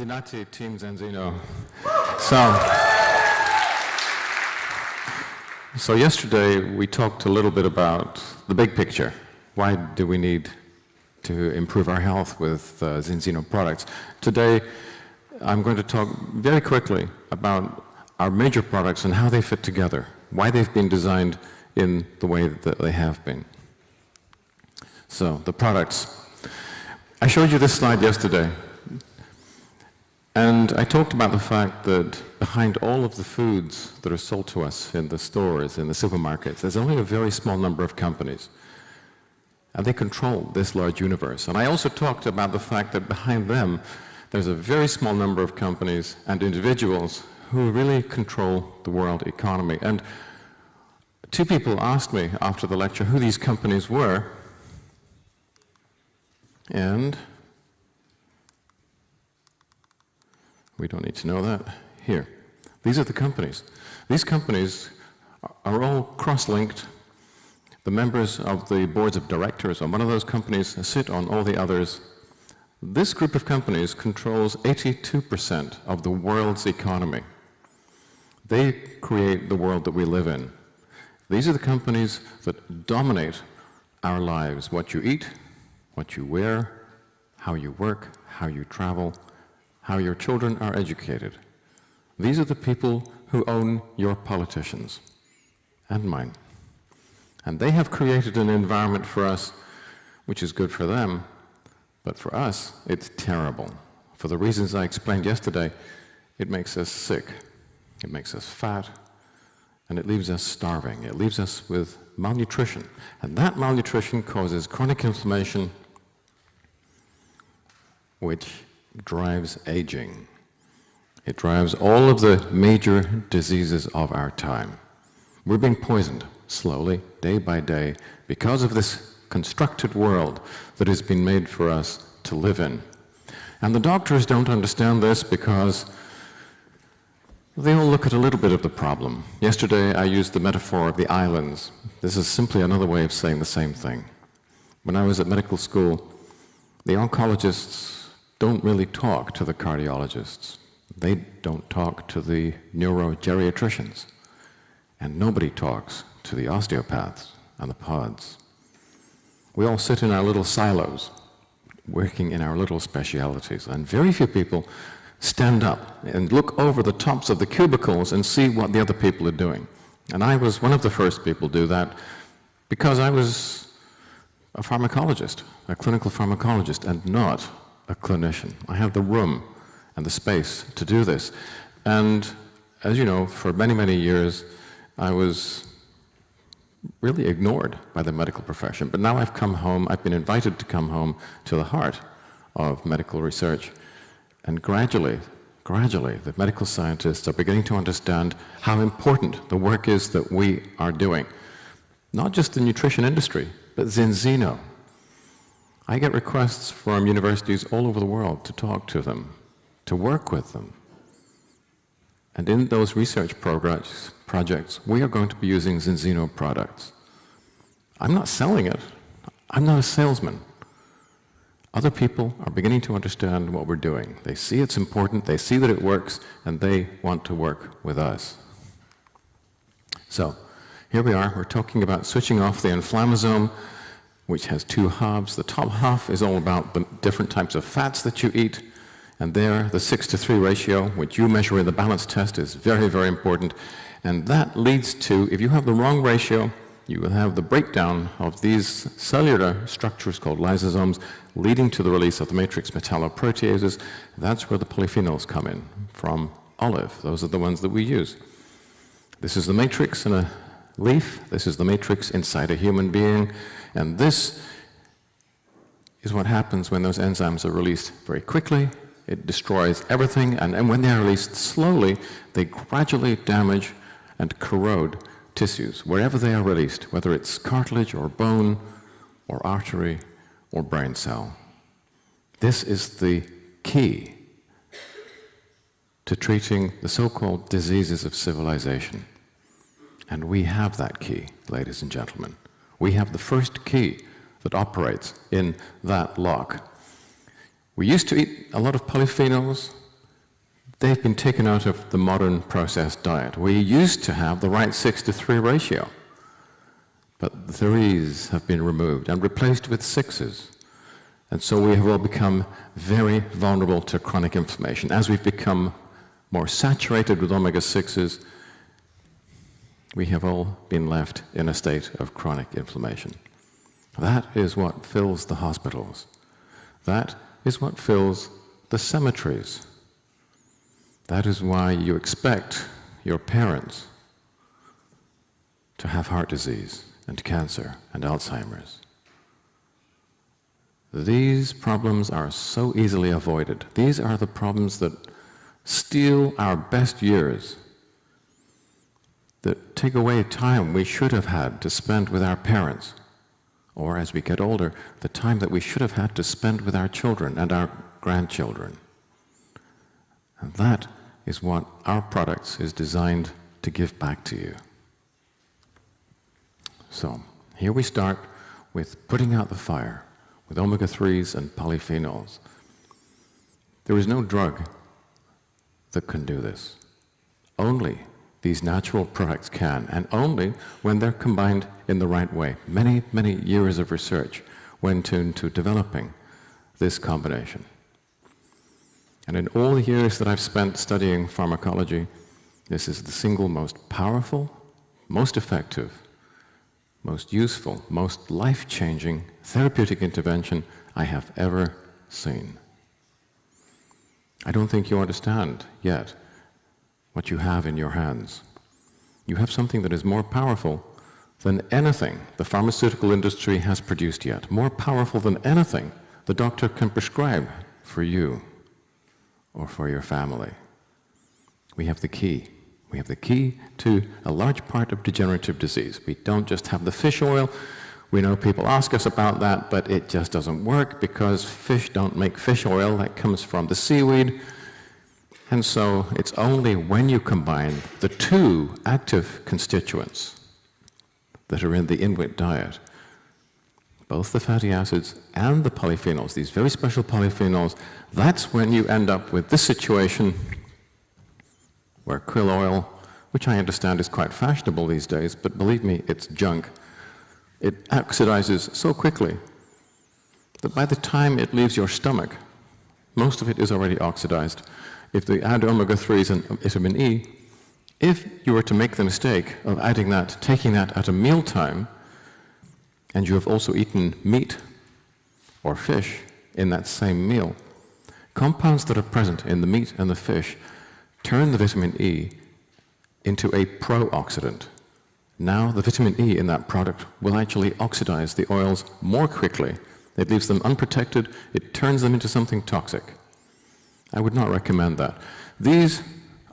Benvenuti, Team Zanzino. So yesterday we talked a little bit about the big picture. Why do we need to improve our health with Zanzino products? Today I'm going to talk very quickly about our major products and how they fit together, why they've been designed in the way that they have been. So, the products. I showed you this slide yesterday, and I talked about the fact that behind all of the foods that are sold to us in the stores, in the supermarkets, there's only a very small number of companies. And they control this large universe. And I also talked about the fact that behind them, there's a very small number of companies and individuals who really control the world economy. And two people asked me after the lecture who these companies were. And we don't need to know that. Here. These are the companies. These companies are all cross-linked. The members of the boards of directors on one of those companies sit on all the others. This group of companies controls 82% of the world's economy. They create the world that we live in. These are the companies that dominate our lives. What you eat, what you wear, how you work, how you travel, how your children are educated. These are the people who own your politicians and mine. And they have created an environment for us which is good for them, but for us, it's terrible. For the reasons I explained yesterday, it makes us sick, it makes us fat, and it leaves us starving. It leaves us with malnutrition. And that malnutrition causes chronic inflammation, which drives aging. It drives all of the major diseases of our time. We're being poisoned slowly, day by day, because of this constructed world that has been made for us to live in. And the doctors don't understand this because they all look at a little bit of the problem. Yesterday I used the metaphor of the islands. This is simply another way of saying the same thing. When I was at medical school, the oncologists don't really talk to the cardiologists. They don't talk to the neurogeriatricians. And nobody talks to the osteopaths and the pods. We all sit in our little silos, working in our little specialities, and very few people stand up and look over the tops of the cubicles and see what the other people are doing. And I was one of the first people to do that because I was a pharmacologist, a clinical pharmacologist, and not a clinician. I have the room and the space to do this. And as you know, for many, many years, I was really ignored by the medical profession. But now I've come home, I've been invited to come home to the heart of medical research. And gradually, the medical scientists are beginning to understand how important the work is that we are doing. Not just the nutrition industry, but Zanzino. I get requests from universities all over the world to talk to them, to work with them. And in those research projects, we are going to be using Zanzino products. I'm not selling it. I'm not a salesman. Other people are beginning to understand what we're doing. They see it's important, they see that it works, and they want to work with us. So, here we are. We're talking about switching off the inflammasome, which has two halves. The top half is all about the different types of fats that you eat, and there, the 6:3 ratio, which you measure in the balance test, is very, very important. And that leads to, if you have the wrong ratio, you will have the breakdown of these cellular structures called lysosomes, leading to the release of the matrix metalloproteases. That's where the polyphenols come in, from olive. Those are the ones that we use. This is the matrix in a leaf. This is the matrix inside a human being. And this is what happens when those enzymes are released very quickly. It destroys everything, and when they are released slowly, they gradually damage and corrode tissues, wherever they are released, whether it's cartilage or bone or artery or brain cell. This is the key to treating the so-called diseases of civilization. And we have that key, ladies and gentlemen. We have the first key that operates in that lock. We used to eat a lot of polyphenols, they've been taken out of the modern processed diet. We used to have the right 6-to-3 ratio, but the 3s have been removed and replaced with 6s. And so we have all become very vulnerable to chronic inflammation. As we've become more saturated with omega-6s, we have all been left in a state of chronic inflammation. That is what fills the hospitals. That is what fills the cemeteries. That is why you expect your parents to have heart disease and cancer and Alzheimer's. These problems are so easily avoided. These are the problems that steal our best years, that take away time we should have had to spend with our parents, or as we get older, the time that we should have had to spend with our children and our grandchildren. And that is what our products is designed to give back to you. So, here we start with putting out the fire with omega-3s and polyphenols. There is no drug that can do this. Only these natural products can, and only when they're combined in the right way. Many, many years of research went into developing this combination. And in all the years that I've spent studying pharmacology, this is the single most powerful, most effective, most useful, most life-changing therapeutic intervention I have ever seen. I don't think you understand yet what you have in your hands. You have something that is more powerful than anything the pharmaceutical industry has produced yet, more powerful than anything the doctor can prescribe for you or for your family. We have the key. We have the key to a large part of degenerative disease. We don't just have the fish oil. We know people ask us about that, but it just doesn't work because fish don't make fish oil. That comes from the seaweed. And so it's only when you combine the two active constituents that are in the Inuit diet, both the fatty acids and the polyphenols, these very special polyphenols, that's when you end up with this situation where krill oil, which I understand is quite fashionable these days, but believe me, it's junk. It oxidizes so quickly that by the time it leaves your stomach, most of it is already oxidized. If they add omega-3s and vitamin E, if you were to make the mistake of adding that, taking that at a mealtime, and you have also eaten meat or fish in that same meal, compounds that are present in the meat and the fish turn the vitamin E into a pro-oxidant. Now the vitamin E in that product will actually oxidize the oils more quickly. It leaves them unprotected. It turns them into something toxic. I would not recommend that. These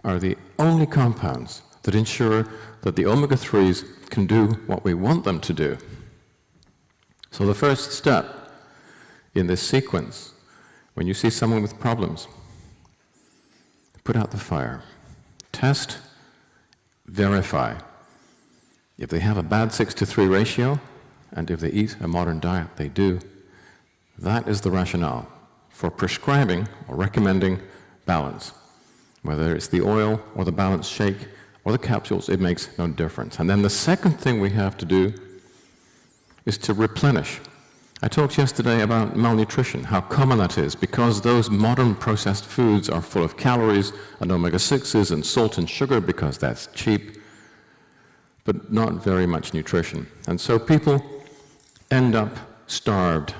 are the only compounds that ensure that the omega-3s can do what we want them to do. So the first step in this sequence, when you see someone with problems, put out the fire. Test, verify. If they have a bad 6-to-3 ratio, and if they eat a modern diet, they do, that is the rationale for prescribing or recommending balance. Whether it's the oil or the balance shake or the capsules, it makes no difference. And then the second thing we have to do is to replenish. I talked yesterday about malnutrition, how common that is, because those modern processed foods are full of calories and omega-6s and salt and sugar because that's cheap, but not very much nutrition. And so people end up starved.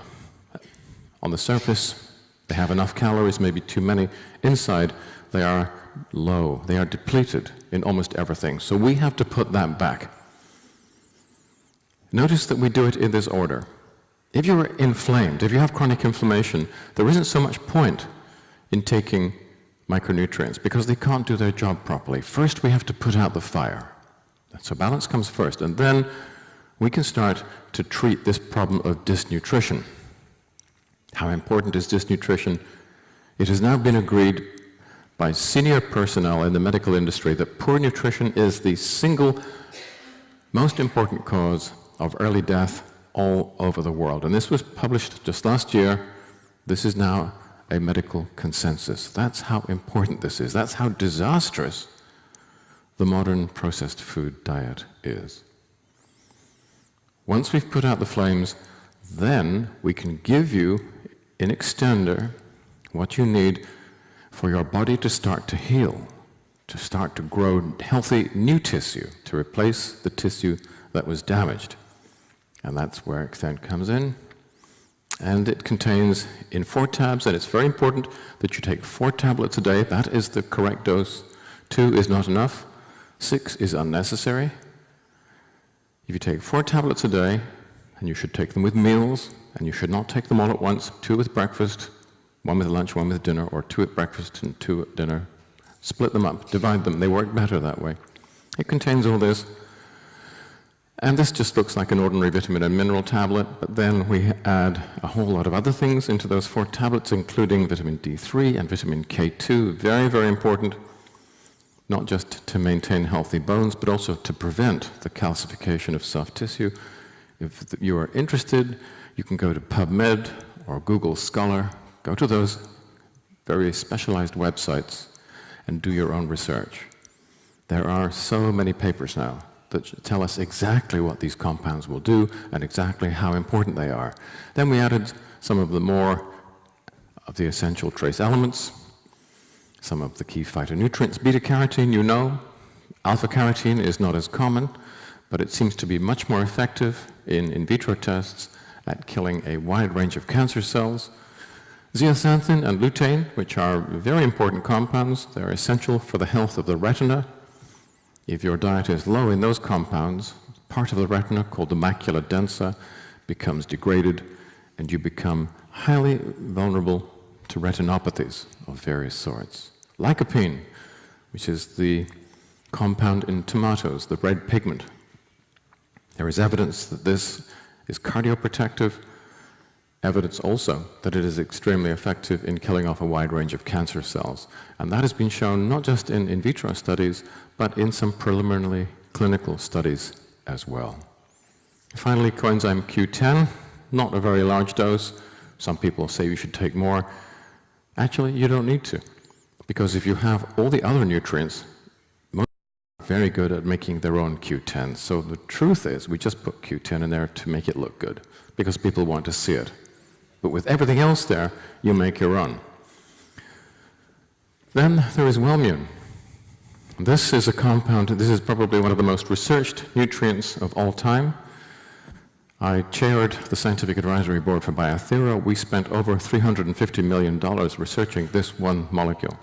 On the surface, they have enough calories, maybe too many. Inside, they are low. They are depleted in almost everything. So we have to put that back. Notice that we do it in this order. If you're inflamed, if you have chronic inflammation, there isn't so much point in taking micronutrients because they can't do their job properly. First, we have to put out the fire. So balance comes first, and then we can start to treat this problem of dysnutrition. How important is dysnutrition? It has now been agreed by senior personnel in the medical industry that poor nutrition is the single most important cause of early death all over the world. And this was published just last year. This is now a medical consensus. That's how important this is. That's how disastrous the modern processed food diet is. Once we've put out the flames, then we can give you, in extender, what you need for your body to start to heal, to start to grow healthy new tissue, to replace the tissue that was damaged. And that's where Extend comes in. And it contains in 4 tabs, and it's very important that you take 4 tablets a day. That is the correct dose. 2 is not enough. 6 is unnecessary. If you take 4 tablets a day, and you should take them with meals, and you should not take them all at once, 2 with breakfast, 1 with lunch, 1 with dinner, or 2 at breakfast and 2 at dinner. Split them up, divide them. They work better that way. It contains all this. And this just looks like an ordinary vitamin and mineral tablet, but then we add a whole lot of other things into those 4 tablets, including vitamin D3 and vitamin K2. Very, very important, not just to maintain healthy bones, but also to prevent the calcification of soft tissue. If you are interested, you can go to PubMed or Google Scholar, go to those very specialized websites and do your own research. There are so many papers now that tell us exactly what these compounds will do and exactly how important they are. Then we added some of the more of the essential trace elements, some of the key phytonutrients. Beta-carotene, you know. Alpha-carotene is not as common, but it seems to be much more effective in vitro tests at killing a wide range of cancer cells. Zeaxanthin and lutein, which are very important compounds, they're essential for the health of the retina. If your diet is low in those compounds, part of the retina called the macula densa becomes degraded, and you become highly vulnerable to retinopathies of various sorts. Lycopene, which is the compound in tomatoes, the red pigment. There is evidence that this is cardioprotective, evidence also that it is extremely effective in killing off a wide range of cancer cells. And that has been shown not just in vitro studies, but in some preliminary clinical studies as well. Finally, coenzyme Q10, not a very large dose. Some people say you should take more. Actually, you don't need to, because if you have all the other nutrients, most are very good at making their own Q10. So the truth is, we just put Q10 in there to make it look good, because people want to see it. But with everything else there, you make your own. Then there is Wellmune. This is a compound, this is probably one of the most researched nutrients of all time. I chaired the Scientific Advisory Board for Biothera. We spent over $350 million researching this one molecule.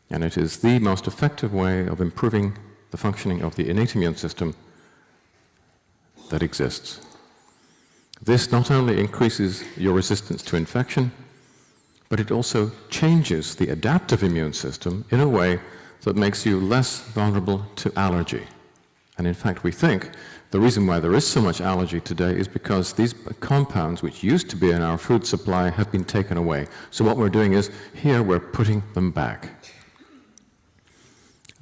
And it is the most effective way of improving the functioning of the innate immune system that exists. This not only increases your resistance to infection, but it also changes the adaptive immune system in a way that makes you less vulnerable to allergy. And in fact, we think the reason why there is so much allergy today is because these compounds, which used to be in our food supply, have been taken away. So what we're doing is, here we're putting them back.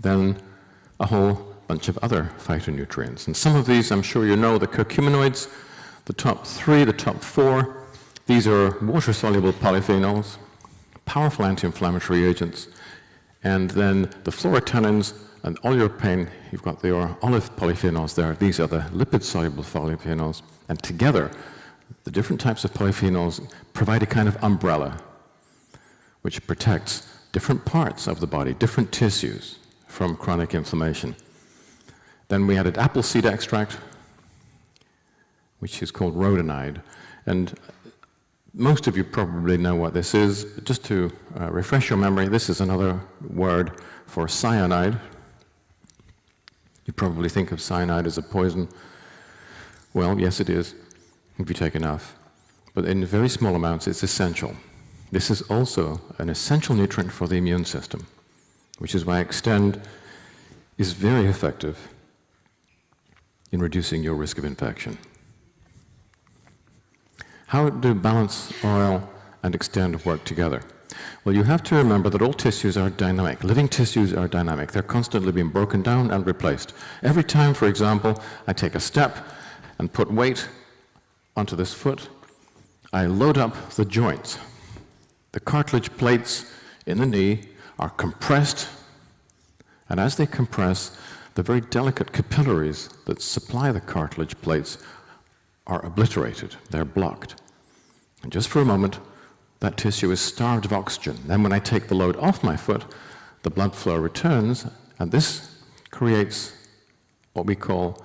Then a whole bunch of other phytonutrients. And some of these, I'm sure you know, the curcuminoids, the top 3, the top 4, these are water-soluble polyphenols, powerful anti-inflammatory agents. And then the fluorotanins and oleuropein, you've got the olive polyphenols there. These are the lipid-soluble polyphenols. And together, the different types of polyphenols provide a kind of umbrella which protects different parts of the body, different tissues from chronic inflammation. Then we added apple seed extract, which is called rhodonide. And most of you probably know what this is. But just to refresh your memory, this is another word for cyanide. You probably think of cyanide as a poison. Well, yes, it is, if you take enough. But in very small amounts, it's essential. This is also an essential nutrient for the immune system, which is why Extend is very effective in reducing your risk of infection. How do Balance Oil and Extend work together? Well, you have to remember that all tissues are dynamic. Living tissues are dynamic. They're constantly being broken down and replaced. Every time, for example, I take a step and put weight onto this foot, I load up the joints. The cartilage plates in the knee are compressed, and as they compress, the very delicate capillaries that supply the cartilage plates are obliterated, they're blocked. And just for a moment, that tissue is starved of oxygen. Then when I take the load off my foot, the blood flow returns, and this creates what we call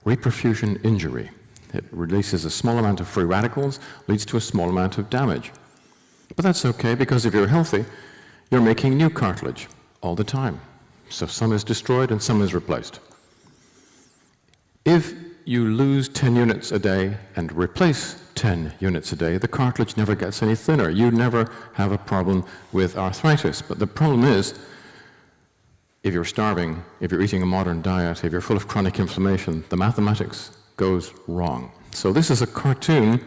reperfusion injury. It releases a small amount of free radicals, leads to a small amount of damage. But that's okay, because if you're healthy, you're making new cartilage all the time. So some is destroyed and some is replaced. If you lose 10 units a day and replace 10 units a day, the cartilage never gets any thinner. You never have a problem with arthritis. But the problem is, if you're starving, if you're eating a modern diet, if you're full of chronic inflammation, the mathematics goes wrong. So this is a cartoon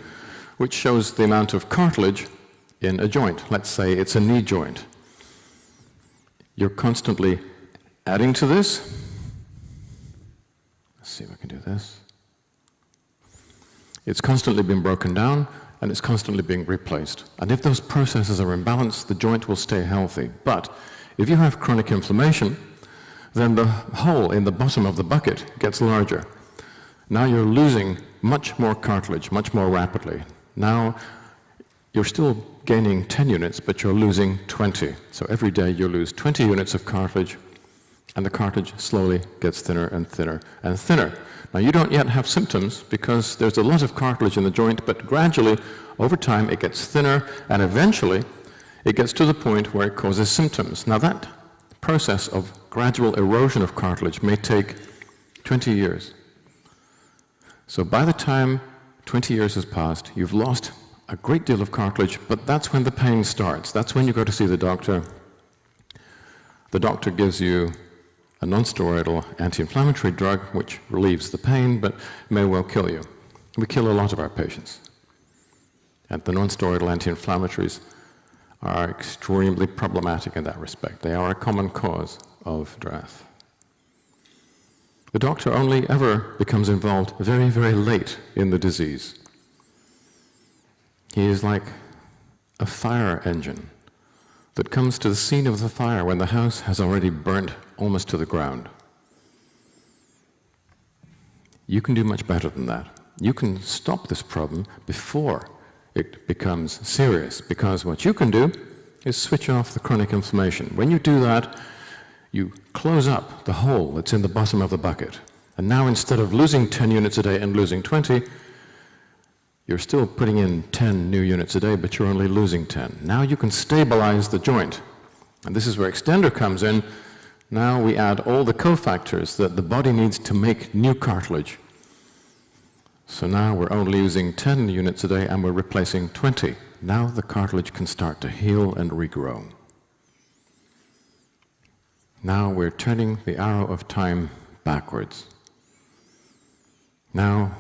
which shows the amount of cartilage in a joint. Let's say it's a knee joint. You're constantly adding to this. Let's see if I can do this. It's constantly being broken down, and it's constantly being replaced. And if those processes are imbalanced, the joint will stay healthy. But if you have chronic inflammation, then the hole in the bottom of the bucket gets larger. Now you're losing much more cartilage, much more rapidly. Now you're still gaining 10 units, but you're losing 20. So every day you lose 20 units of cartilage, and the cartilage slowly gets thinner and thinner and thinner. Now you don't yet have symptoms because there's a lot of cartilage in the joint, but gradually, over time, it gets thinner, and eventually it gets to the point where it causes symptoms. Now that process of gradual erosion of cartilage may take 20 years. So by the time 20 years has passed, you've lost a great deal of cartilage, but that's when the pain starts. That's when you go to see the doctor. The doctor gives you a non-steroidal anti-inflammatory drug which relieves the pain but may well kill you. We kill a lot of our patients. And the non-steroidal anti-inflammatories are extremely problematic in that respect. They are a common cause of death. The doctor only ever becomes involved very, very late in the disease. He is like a fire engine that comes to the scene of the fire when the house has already burnt almost to the ground. You can do much better than that. You can stop this problem before it becomes serious, because what you can do is switch off the chronic inflammation. When you do that, you close up the hole that's in the bottom of the bucket. And now instead of losing 10 units a day and losing 20, you're still putting in 10 new units a day, but you're only losing 10. Now you can stabilize the joint. And this is where Extender comes in. Now we add all the cofactors that the body needs to make new cartilage. So now we're only using 10 units a day and we're replacing 20. Now the cartilage can start to heal and regrow. Now we're turning the arrow of time backwards. Now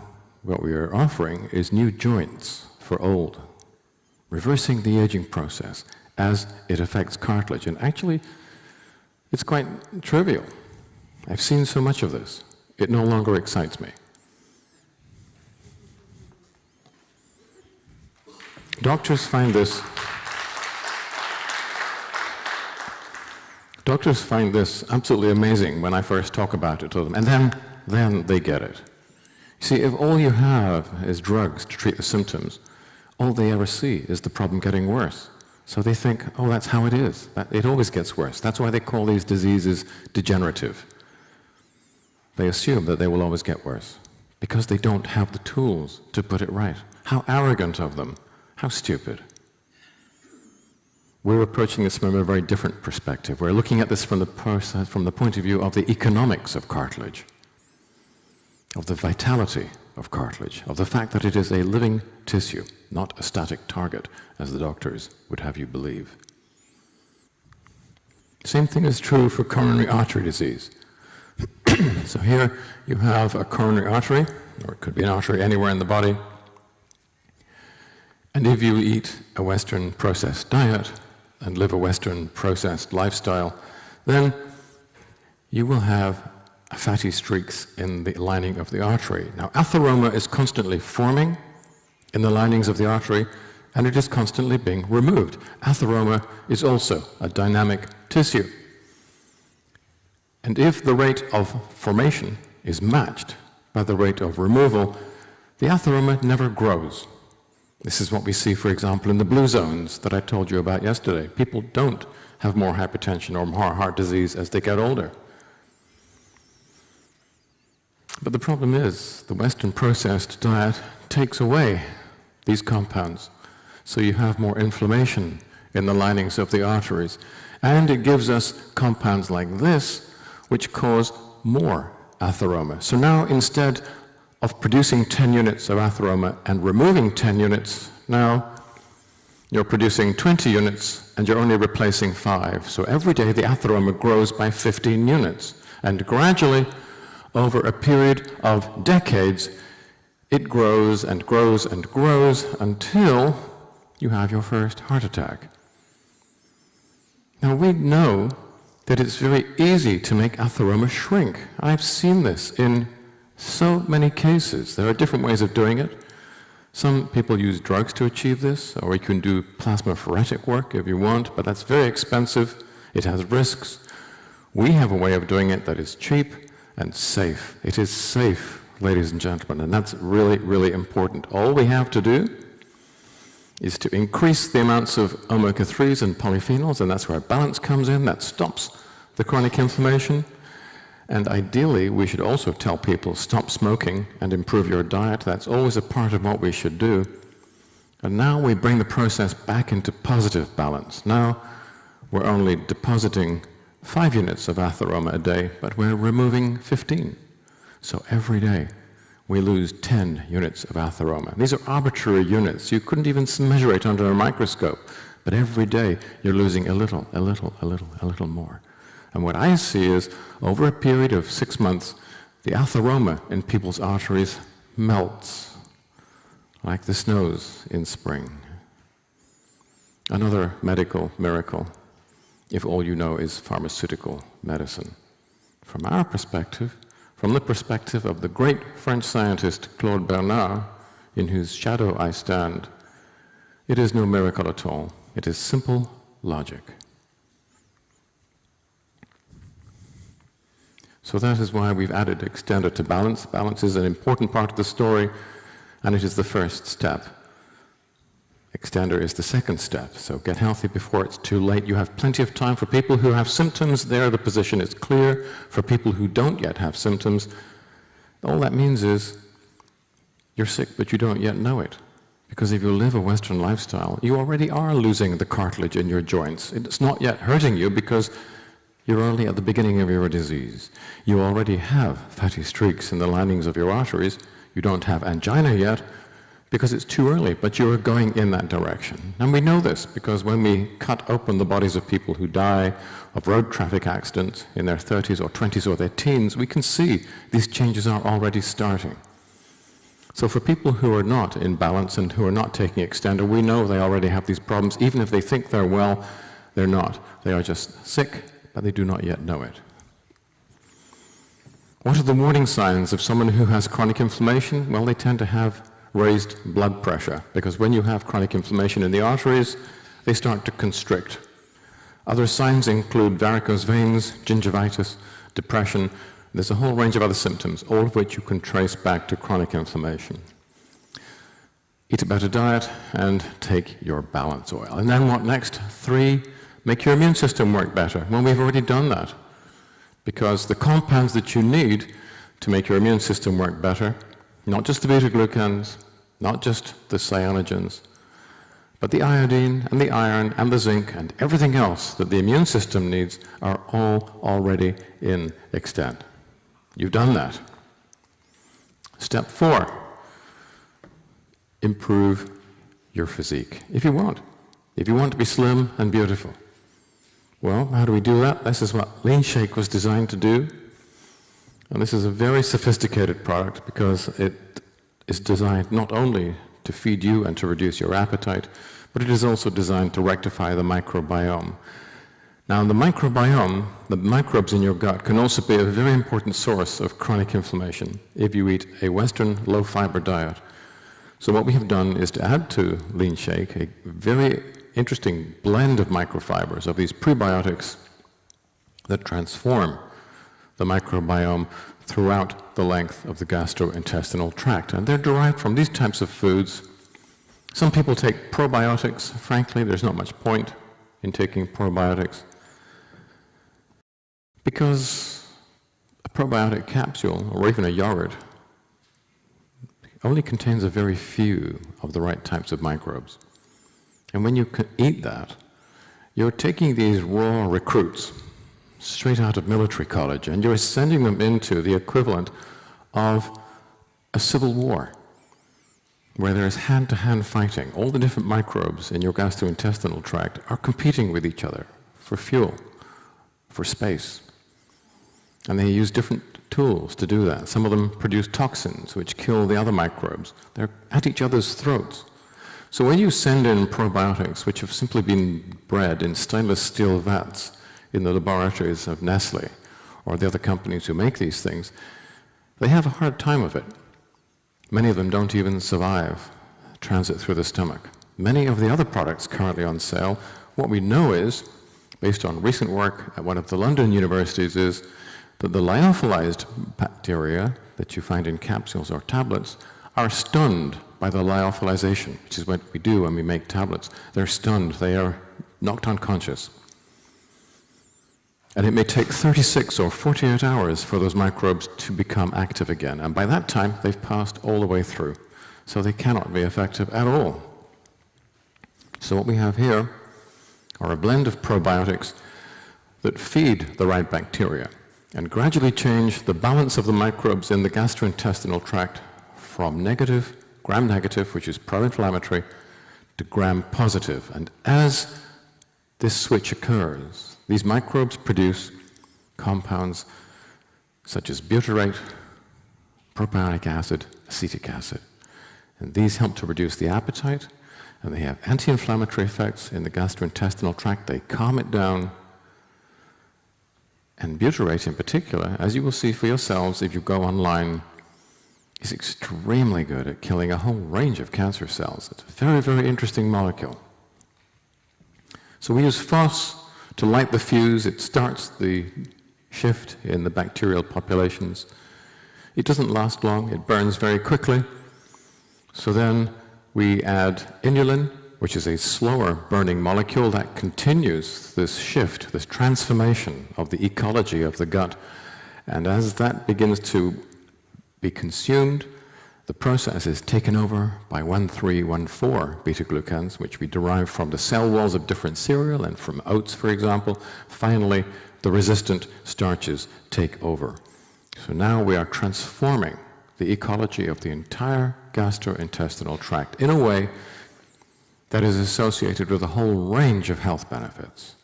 what we are offering is new joints for old, reversing the aging process as it affects cartilage. And actually, it's quite trivial. I've seen so much of this. It no longer excites me. Doctors find this absolutely amazing when I first talk about it to them, and then they get it. See, if all you have is drugs to treat the symptoms, all they ever see is the problem getting worse. So they think, oh, that's how it is. It always gets worse. That's why they call these diseases degenerative. They assume that they will always get worse because they don't have the tools to put it right. How arrogant of them. How stupid. We're approaching this from a very different perspective. We're looking at this from the point of view of the economics of cartilage, of the vitality of cartilage, of the fact that it is a living tissue, not a static target, as the doctors would have you believe. Same thing is true for coronary artery disease. So here you have a coronary artery, or it could be an artery anywhere in the body, and if you eat a Western processed diet and live a Western processed lifestyle, then you will have fatty streaks in the lining of the artery. Now, atheroma is constantly forming in the linings of the artery, and it is constantly being removed. Atheroma is also a dynamic tissue. And if the rate of formation is matched by the rate of removal, the atheroma never grows. This is what we see, for example, in the blue zones that I told you about yesterday. People don't have more hypertension or more heart disease as they get older. But the problem is, the Western processed diet takes away these compounds. So you have more inflammation in the linings of the arteries. And it gives us compounds like this, which cause more atheroma. So now, instead of producing 10 units of atheroma and removing 10 units, now you're producing 20 units and you're only replacing 5. So every day the atheroma grows by 15 units. And gradually, over a period of decades, it grows and grows and grows until you have your first heart attack. Now, we know that it's very easy to make atheroma shrink. I've seen this in so many cases. There are different ways of doing it. Some people use drugs to achieve this, or you can do plasmapheretic work if you want, but that's very expensive. It has risks. We have a way of doing it that is cheap and safe. It is safe, ladies and gentlemen, and that's really, really important. All we have to do is to increase the amounts of omega-3s and polyphenols, and that's where balance comes in. That stops the chronic inflammation. And ideally, we should also tell people, stop smoking and improve your diet. That's always a part of what we should do. And now we bring the process back into positive balance. Now we're only depositing 5 units of atheroma a day, but we're removing 15. So every day we lose 10 units of atheroma. These are arbitrary units. You couldn't even measure it under a microscope. But every day you're losing a little, a little, a little, a little more. And what I see is, over a period of 6 months, the atheroma in people's arteries melts, like the snows in spring. Another medical miracle, if all you know is pharmaceutical medicine. From our perspective, from the perspective of the great French scientist Claude Bernard, in whose shadow I stand, it is no miracle at all. It is simple logic. So that is why we've added Extender to balance. Balance is an important part of the story, and it is the first step. Extender is the second step. So get healthy before it's too late. You have plenty of time. For people who have symptoms, there the position is clear. For people who don't yet have symptoms, all that means is you're sick, but you don't yet know it. Because if you live a Western lifestyle, you already are losing the cartilage in your joints. It's not yet hurting you because you're only at the beginning of your disease. You already have fatty streaks in the linings of your arteries. You don't have angina yet because it's too early, but you're going in that direction. And we know this because when we cut open the bodies of people who die of road traffic accidents in their 30s or 20s or their teens, we can see these changes are already starting. So for people who are not in balance and who are not taking Extender, we know they already have these problems. Even if they think they're well, they're not. They are just sick, but they do not yet know it. What are the warning signs of someone who has chronic inflammation? Well, they tend to have raised blood pressure, because when you have chronic inflammation in the arteries, they start to constrict. Other signs include varicose veins, gingivitis, depression. There's a whole range of other symptoms, all of which you can trace back to chronic inflammation. Eat a better diet and take your balance oil. And then what next? 3, make your immune system work better. Well, we've already done that, because the compounds that you need to make your immune system work better, not just the beta-glucans, not just the cyanogens, but the iodine and the iron and the zinc and everything else that the immune system needs are all already in Extend. You've done that. Step 4, improve your physique, if you want. If you want to be slim and beautiful. Well, how do we do that? This is what Lean Shake was designed to do. And this is a very sophisticated product because it is designed not only to feed you and to reduce your appetite, but it is also designed to rectify the microbiome. Now, the microbiome, the microbes in your gut, can also be a very important source of chronic inflammation if you eat a Western low-fiber diet. So what we have done is to add to Lean Shake a very interesting blend of microfibers, of these prebiotics that transform the microbiome throughout the length of the gastrointestinal tract. And they're derived from these types of foods. Some people take probiotics. Frankly, there's not much point in taking probiotics because a probiotic capsule, or even a yogurt, only contains a very few of the right types of microbes. And when you eat that, you're taking these raw recruits straight out of military college, and you're sending them into the equivalent of a civil war, where there's hand-to-hand fighting. All the different microbes in your gastrointestinal tract are competing with each other for fuel, for space. And they use different tools to do that. Some of them produce toxins which kill the other microbes. They're at each other's throats. So when you send in probiotics which have simply been bred in stainless steel vats in the laboratories of Nestle or the other companies who make these things, they have a hard time of it. Many of them don't even survive transit through the stomach. Many of the other products currently on sale, what we know is, based on recent work at one of the London universities, is that the lyophilized bacteria that you find in capsules or tablets are stunned by the lyophilization, which is what we do when we make tablets. They're stunned, they are knocked unconscious. And it may take 36 or 48 hours for those microbes to become active again. And by that time, they've passed all the way through. So they cannot be effective at all. So what we have here are a blend of probiotics that feed the right bacteria and gradually change the balance of the microbes in the gastrointestinal tract from negative, gram-negative, which is pro-inflammatory, to gram-positive. And as this switch occurs, these microbes produce compounds such as butyrate, propionic acid, acetic acid. And these help to reduce the appetite, and they have anti-inflammatory effects in the gastrointestinal tract. They calm it down. And butyrate in particular, as you will see for yourselves if you go online, is extremely good at killing a whole range of cancer cells. It's a very, very interesting molecule. So we use phos to light the fuse. It starts the shift in the bacterial populations. It doesn't last long. It burns very quickly. So then we add inulin, which is a slower burning molecule that continues this shift, this transformation of the ecology of the gut. And as that begins to be consumed, the process is taken over by 1,3,1,4 beta-glucans, which we derive from the cell walls of different cereal and from oats, for example. Finally, the resistant starches take over. So now we are transforming the ecology of the entire gastrointestinal tract in a way that is associated with a whole range of health benefits,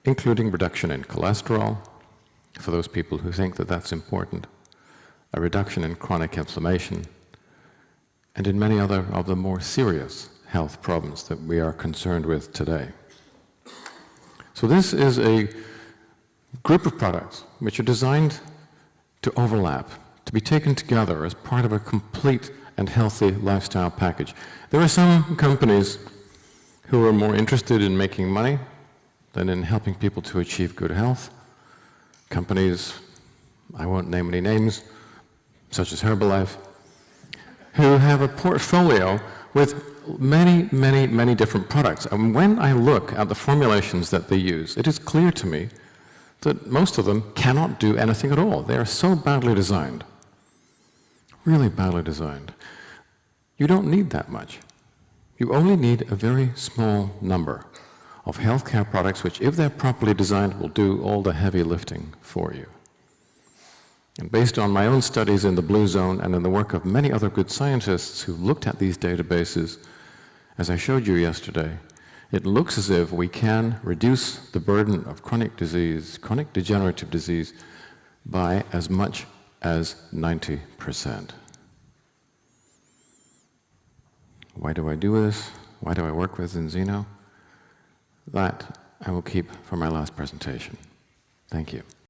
including reduction in cholesterol, for those people who think that that's important, a reduction in chronic inflammation, and in many other of the more serious health problems that we are concerned with today. So this is a group of products which are designed to overlap, to be taken together as part of a complete and healthy lifestyle package. There are some companies who are more interested in making money than in helping people to achieve good health. Companies, I won't name any names, such as Herbalife, who have a portfolio with many, many, many different products. And when I look at the formulations that they use, it is clear to me that most of them cannot do anything at all. They are so badly designed, really badly designed. You don't need that much. You only need a very small number of healthcare products which, if they're properly designed, will do all the heavy lifting for you. And based on my own studies in the Blue Zone and in the work of many other good scientists who've looked at these databases, as I showed you yesterday, it looks as if we can reduce the burden of chronic disease, chronic degenerative disease, by as much as 90%. Why do I do this? Why do I work with Enzino? That I will keep for my last presentation. Thank you.